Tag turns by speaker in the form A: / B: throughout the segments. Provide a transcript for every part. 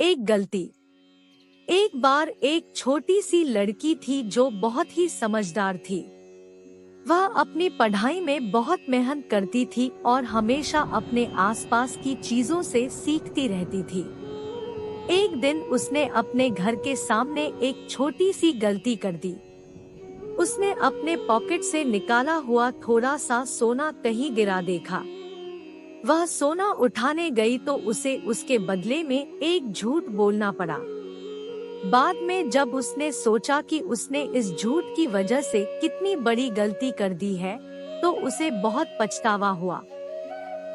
A: एक गलती। एक बार एक छोटी सी लड़की थी जो बहुत ही समझदार थी। वह अपनी पढ़ाई में बहुत मेहनत करती थी और हमेशा अपने आसपास की चीजों से सीखती रहती थी। एक दिन उसने अपने घर के सामने एक छोटी सी गलती कर दी। उसने अपने पॉकेट से निकाला हुआ थोड़ा सा सोना कहीं गिरा देखा। वह सोना उठाने गई तो उसे उसके बदले में एक झूठ बोलना पड़ा। बाद में जब उसने सोचा कि उसने इस झूठ की वजह से कितनी बड़ी गलती कर दी है, तो उसे बहुत पछतावा हुआ।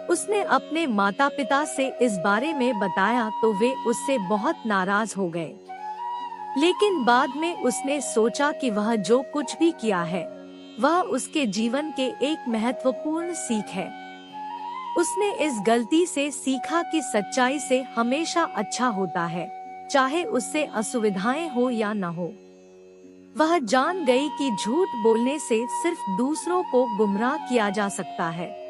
A: उसने अपने माता पिता से इस बारे में बताया तो वे उससे बहुत नाराज हो गए। लेकिन बाद में उसने सोचा कि वह जो कुछ भी किया है, वह उसके जीवन के एक महत्वपूर्ण सीख है। उसने इस गलती से सीखा कि सच्चाई से हमेशा अच्छा होता है, चाहे उससे असुविधाएं हो या न हो। वह जान गई कि झूठ बोलने से सिर्फ दूसरों को गुमराह किया जा सकता है।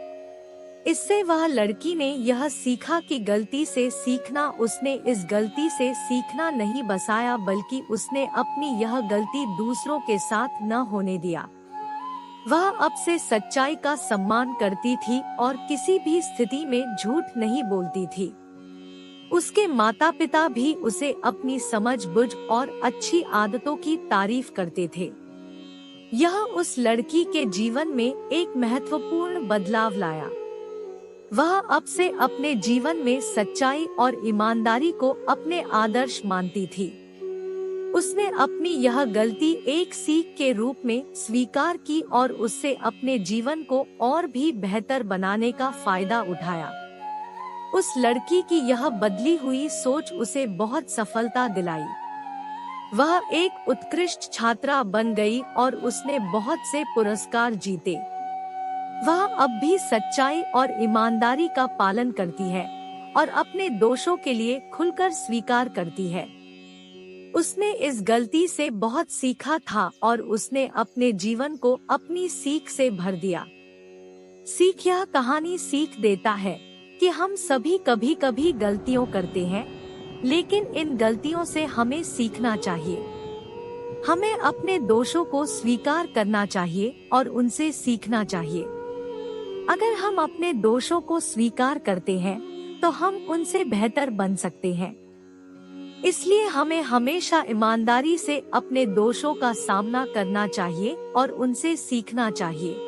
A: इससे वह लड़की ने यह सीखा कि गलती से सीखना, उसने इस गलती से सीखना नहीं बसाया, बल्कि उसने अपनी यह गलती दूसरों के साथ न होने दिया। वह अब से सच्चाई का सम्मान करती थी और किसी भी स्थिति में झूठ नहीं बोलती थी। उसके माता पिता भी उसे अपनी समझ-बूझ और अच्छी आदतों की तारीफ करते थे। यह उस लड़की के जीवन में एक महत्वपूर्ण बदलाव लाया। वह अब से अपने जीवन में सच्चाई और ईमानदारी को अपने आदर्श मानती थी। उसने अपनी यह गलती एक सीख के रूप में स्वीकार की और उससे अपने जीवन को और भी बेहतर बनाने का फायदा उठाया। उस लड़की की यह बदली हुई सोच उसे बहुत सफलता दिलाई। वह एक उत्कृष्ट छात्रा बन गई और उसने बहुत से पुरस्कार जीते। वह अब भी सच्चाई और ईमानदारी का पालन करती है और अपने दोषों के लिए खुलकर स्वीकार करती है। उसने इस गलती से बहुत सीखा था और उसने अपने जीवन को अपनी सीख से भर दिया। सीख, यह कहानी सीख देता है कि हम सभी कभी कभी गलतियों करते हैं, लेकिन इन गलतियों से हमें सीखना चाहिए। हमें अपने दोषों को स्वीकार करना चाहिए और उनसे सीखना चाहिए। अगर हम अपने दोषों को स्वीकार करते हैं, तो हम उनसे बेहतर बन सकते हैं। इसलिए हमें हमेशा ईमानदारी से अपने दोषों का सामना करना चाहिए और उनसे सीखना चाहिए।